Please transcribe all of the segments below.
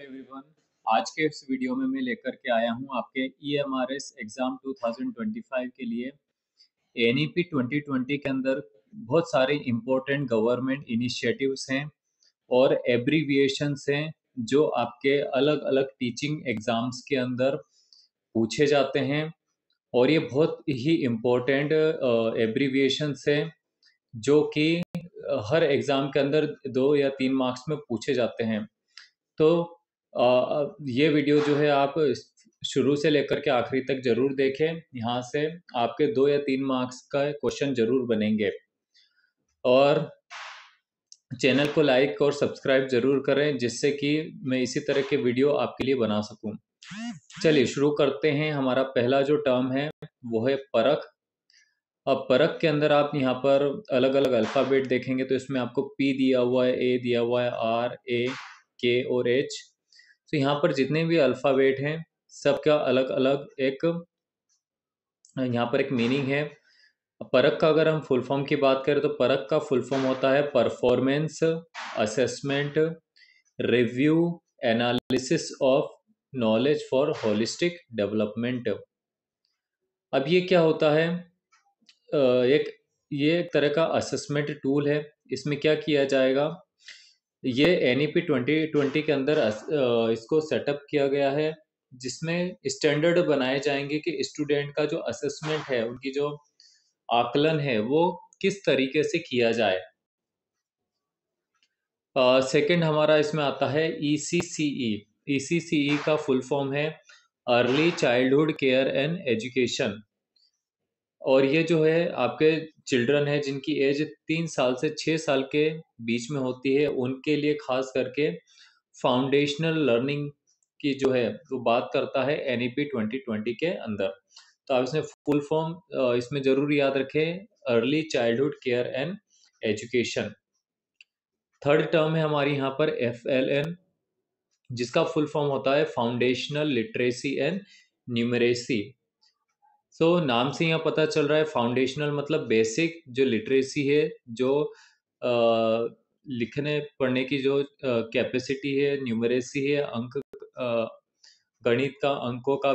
Everyone, आज के इस वीडियो में मैं लेकर के आया हूं आपके EMRS एग्ज़ाम 2025 के लिए NEP 2020 के अंदर बहुत सारे इम्पोर्टेंट गवर्नमेंट इनिशिएटिव्स हैं और एब्रीविएशंस हैं जो आपके अलग अलग टीचिंग एग्ज़ाम्स के अंदर पूछे जाते हैं। और ये बहुत ही इम्पोर्टेंट एब्रीविएशंस हैं जो कि हर एग्ज़ाम के अंदर 2 या 3 मार्क्स में पूछे जाते हैं। तो ये वीडियो जो है आप शुरू से लेकर के आखिरी तक ज़रूर देखें। यहाँ से आपके 2 या 3 मार्क्स का क्वेश्चन ज़रूर बनेंगे। और चैनल को लाइक और सब्सक्राइब ज़रूर करें जिससे कि मैं इसी तरह के वीडियो आपके लिए बना सकूं। चलिए शुरू करते हैं। हमारा पहला जो टर्म है वो है परख। अब परख के अंदर आप यहाँ पर अलग अलग अल्फ़ाबेट देखेंगे तो इसमें आपको P दिया हुआ है, A दिया हुआ है, R, A, K और H। तो यहाँ पर जितने भी अल्फ़ाबेट हैं सबका अलग अलग एक यहाँ पर एक मीनिंग है। परख का अगर हम फुल फॉर्म की बात करें तो परख का फुल फॉर्म होता है performance assessment review analysis of knowledge for holistic development. अब ये क्या होता है? ये एक तरह का असेसमेंट टूल है। इसमें क्या किया जाएगा, ये NEP 2020 के अंदर इसको सेटअप किया गया है जिसमें स्टैंडर्ड बनाए जाएंगे कि स्टूडेंट का जो असेसमेंट है, उनकी जो आकलन है वो किस तरीके से किया जाए। सेकंड हमारा इसमें आता है ECCE। ECCE का फुल फॉर्म है early childhood care and education. और ये जो है आपके चिल्ड्रन है जिनकी एज 3 साल से 6 साल के बीच में होती है, उनके लिए खास करके फाउंडेशनल लर्निंग की जो है वो बात करता है NEP 2020 के अंदर। तो आप इसमें फुल फॉर्म इसमें ज़रूर याद रखें, early childhood care and education. Third term है हमारी यहाँ पर FLN, जिसका फुल फॉर्म होता है फाउंडेशनल लिटरेसी एंड न्यूमरेसी। सो नाम से यहाँ पता चल रहा है फाउंडेशनल मतलब बेसिक जो लिटरेसी है, जो लिखने पढ़ने की जो कैपेसिटी है, न्यूमरेसी है, अंक गणित का अंकों का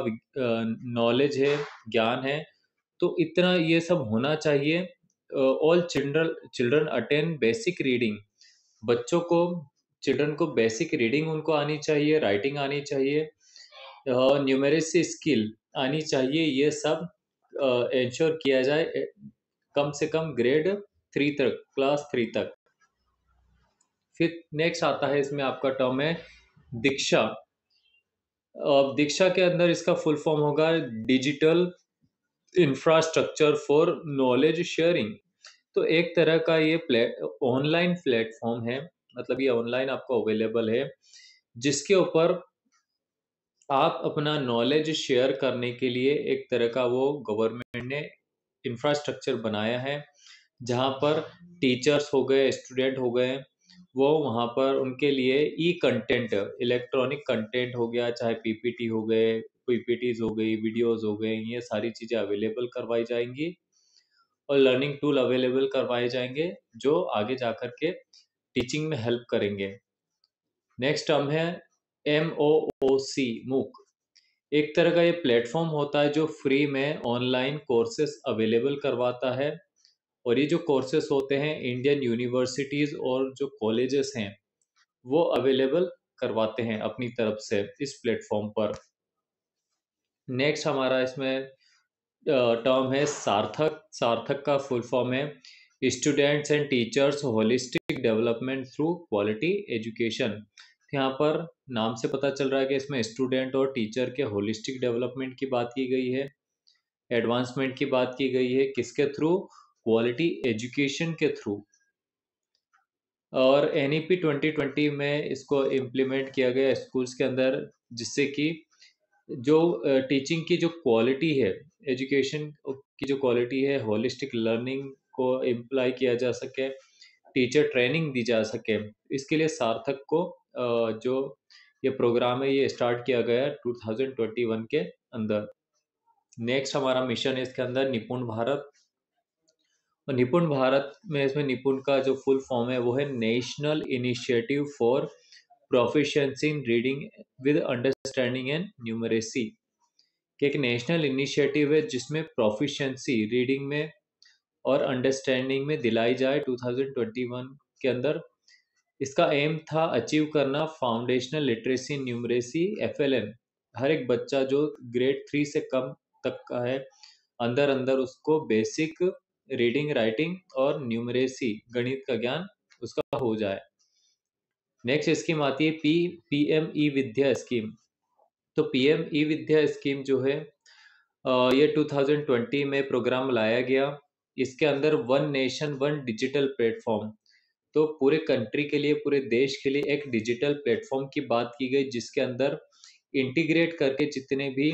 नॉलेज है, ज्ञान है। तो इतना ये सब होना चाहिए। All children attend basic reading. बच्चों को, चिल्ड्रन को बेसिक रीडिंग उनको आनी चाहिए, राइटिंग आनी चाहिए, न्यूमेरेसी स्किल आनी चाहिए। ये सब इंश्योर किया जाए कम से कम ग्रेड 3 तक, क्लास 3 तक। फिर नेक्स्ट आता है इसमें आपका टर्म है दीक्षा। दीक्षा के अंदर इसका फुल फॉर्म होगा digital infrastructure for knowledge sharing. तो एक तरह का ये ऑनलाइन प्लेटफॉर्म है, मतलब ये ऑनलाइन आपको अवेलेबल है जिसके ऊपर आप अपना नॉलेज शेयर करने के लिए एक तरह का वो गवर्नमेंट ने इंफ्रास्ट्रक्चर बनाया है जहाँ पर टीचर्स हो गए, स्टूडेंट हो गए, वो वहाँ पर उनके लिए ई कंटेंट, इलेक्ट्रॉनिक कंटेंट हो गया, चाहे PPT हो गए, PPTs हो गई, वीडियोस हो गए, ये सारी चीज़ें अवेलेबल करवाई जाएंगी और लर्निंग टूल अवेलेबल करवाए जाएंगे जो आगे जा कर के टीचिंग में हेल्प करेंगे। नेक्स्ट टर्म है MOOC, मूक। एक तरह का ये प्लेटफॉर्म होता है जो फ्री में ऑनलाइन कोर्सेस अवेलेबल करवाता है। और ये जो कोर्सेस होते हैं इंडियन यूनिवर्सिटीज़ और जो कॉलेजेस हैं वो अवेलेबल करवाते हैं अपनी तरफ से इस प्लेटफॉर्म पर। नेक्स्ट हमारा इसमें टर्म है सार्थक। सार्थक का फुल फॉर्म है students and teachers holistic development through quality education. यहाँ पर नाम से पता चल रहा है कि इसमें स्टूडेंट और टीचर के होलिस्टिक डेवलपमेंट की बात की गई है, एडवांसमेंट की बात की गई है, किसके थ्रू? क्वालिटी एजुकेशन के थ्रू। और NEP 2020 में इसको इम्प्लीमेंट किया गया स्कूल्स के अंदर जिससे कि जो टीचिंग की जो क्वालिटी है, एजुकेशन की जो क्वालिटी है, होलिस्टिक लर्निंग को इम्प्लाई किया जा सके, टीचर ट्रेनिंग दी जा सके। इसके लिए सार्थक को जो ये प्रोग्राम है ये स्टार्ट किया गया 2021 के अंदर। नेक्स्ट हमारा मिशन है इसके अंदर निपुण भारत। और निपुण भारत में इसमें निपुण का जो फुल फॉर्म है वो है national initiative for proficiency in reading with understanding and numeracy, कि एक नेशनल इनिशिएटिव है जिसमें प्रोफिशिएंसी रीडिंग में और अंडरस्टैंडिंग में दिलाई जाए 2021 के अंदर। इसका एम था अचीव करना फाउंडेशनल लिटरेसी इन न्यूमरेसी FLN। हर एक बच्चा जो ग्रेड 3 से कम तक का है, अंदर अंदर उसको बेसिक रीडिंग राइटिंग और न्यूमरेसी गणित का ज्ञान उसका हो जाए। नेक्स्ट स्कीम आती है PM ई विद्या स्कीम। तो PM ई विद्या स्कीम जो है ये 2020 में प्रोग्राम लाया गया। इसके अंदर one nation one digital platform, तो पूरे कंट्री के लिए, पूरे देश के लिए एक डिजिटल प्लेटफॉर्म की बात की गई, जिसके अंदर इंटीग्रेट करके जितने भी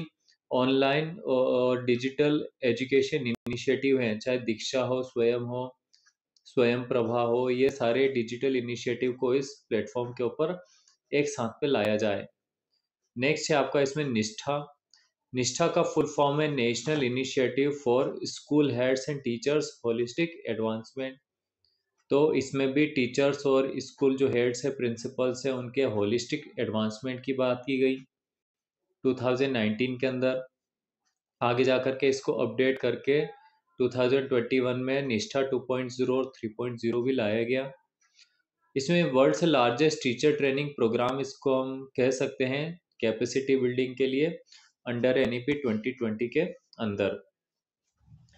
ऑनलाइन और डिजिटल एजुकेशन इनिशिएटिव हैं, चाहे दीक्षा हो, स्वयं प्रभा हो, ये सारे डिजिटल इनिशिएटिव को इस प्लेटफॉर्म के ऊपर एक साथ पे लाया जाए। नेक्स्ट है आपका इसमें निष्ठा। निष्ठा का फुल फॉर्म है national initiative for school heads and teachers holistic advancement. तो इसमें भी टीचर्स और स्कूल जो हेड्स है, प्रिंसिपल्स है, उनके होलिस्टिक एडवांसमेंट की बात की गई 2019 के अंदर। आगे जा कर के इसको अपडेट करके 2021 में निष्ठा 2.0 और 3.0 भी लाया गया। इसमें वर्ल्ड से लार्जेस्ट टीचर ट्रेनिंग प्रोग्राम इसको हम कह सकते हैं कैपेसिटी बिल्डिंग के लिए, अंडर NEP 2020 के अंदर।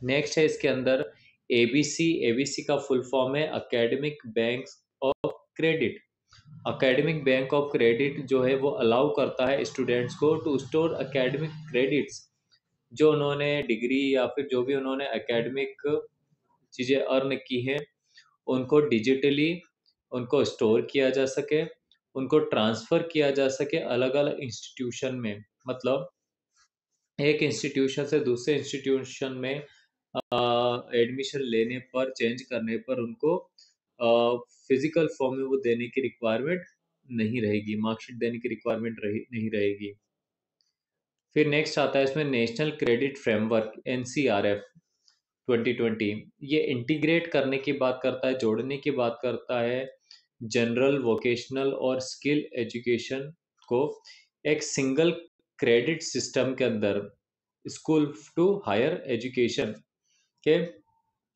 नेक्स्ट है इसके अंदर ABC का फुल फॉर्म है academic bank of credit. Academic bank of credit जो है वो अलाउ करता है स्टूडेंट्स को टू स्टोर एकेडमिक क्रेडिट्स, जो उन्होंने डिग्री या फिर जो भी उन्होंने एकेडमिक चीज़ें अर्न की हैं, उनको डिजिटली उनको स्टोर किया जा सके, उनको ट्रांसफ़र किया जा सके अलग अलग इंस्टीट्यूशन में। मतलब एक इंस्टीट्यूशन से दूसरे इंस्टीट्यूशन में एडमिशन लेने पर, चेंज करने पर उनको फिजिकल फॉर्म में वो देने की रिक्वायरमेंट नहीं रहेगी, मार्कशीट देने की रिक्वायरमेंट नहीं रहेगी। फिर नेक्स्ट आता है इसमें नेशनल क्रेडिट फ्रेमवर्क NCRF 2020। ये इंटीग्रेट करने की बात करता है, जोड़ने की बात करता है जनरल, वोकेशनल और स्किल एजुकेशन को एक सिंगल क्रेडिट सिस्टम के अंदर, स्कूल टू हायर एजुकेशन के।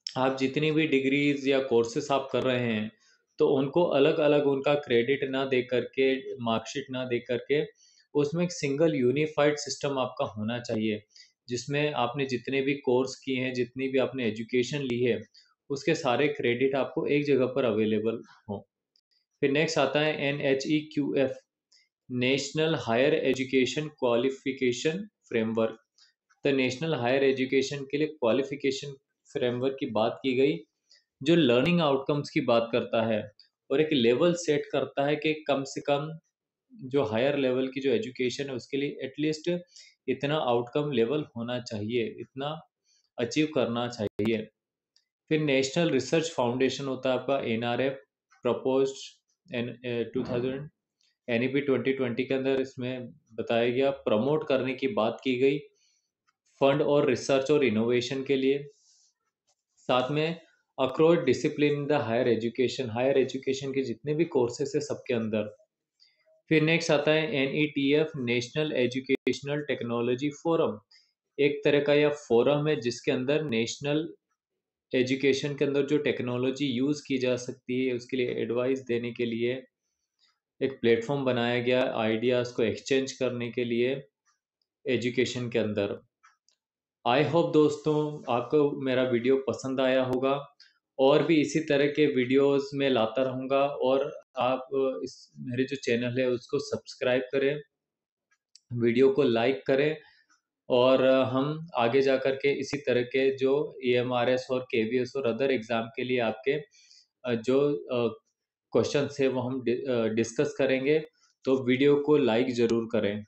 आप जितनी भी डिग्रीज या कोर्सेस आप कर रहे हैं, तो उनको अलग अलग उनका क्रेडिट ना दे करके, मार्कशीट ना दे करके, उसमें एक सिंगल यूनिफाइड सिस्टम आपका होना चाहिए, जिसमें आपने जितने भी कोर्स किए हैं, जितनी भी आपने एजुकेशन ली है, उसके सारे क्रेडिट आपको एक जगह पर अवेलेबल हो। फिर नेक्स्ट आता है NHEQF, national higher education qualification framework. तो नेशनल हायर एजुकेशन के लिए क्वालिफिकेशन फ्रेमवर्क की बात की गई, जो लर्निंग आउटकम्स की बात करता है और एक लेवल सेट करता है कि कम से कम जो हायर लेवल की जो एजुकेशन है उसके लिए एटलीस्ट इतना आउटकम लेवल होना चाहिए, इतना अचीव करना चाहिए। फिर नेशनल रिसर्च फाउंडेशन होता है आपका NRF, प्रपोज्ड एन 2000 NEP 2020 के अंदर इसमें बताया गया, प्रमोट करने की बात की गई फंड और रिसर्च और इनोवेशन के लिए। साथ में across discipline in the higher education के जितने भी कोर्सेस है सबके अंदर। फिर नेक्स्ट आता है NETF, national educational technology forum. एक तरह का यह फोरम है जिसके अंदर नेशनल एजुकेशन के अंदर जो टेक्नोलॉजी यूज़ की जा सकती है उसके लिए एडवाइस देने के लिए एक प्लेटफॉर्म बनाया गया, आइडियाज़ को एक्सचेंज करने के लिए एजुकेशन के अंदर। आई होप दोस्तों आपको मेरा वीडियो पसंद आया होगा, और भी इसी तरह के वीडियोस मैं लाता रहूँगा, और आप इस मेरे जो चैनल है उसको सब्सक्राइब करें, वीडियो को लाइक करें, और हम आगे जा कर के इसी तरह के जो EMRS और KVS और अदर एग्ज़ाम के लिए आपके जो क्वेश्चंस है वो हम डिस्कस करेंगे। तो वीडियो को लाइक ज़रूर करें।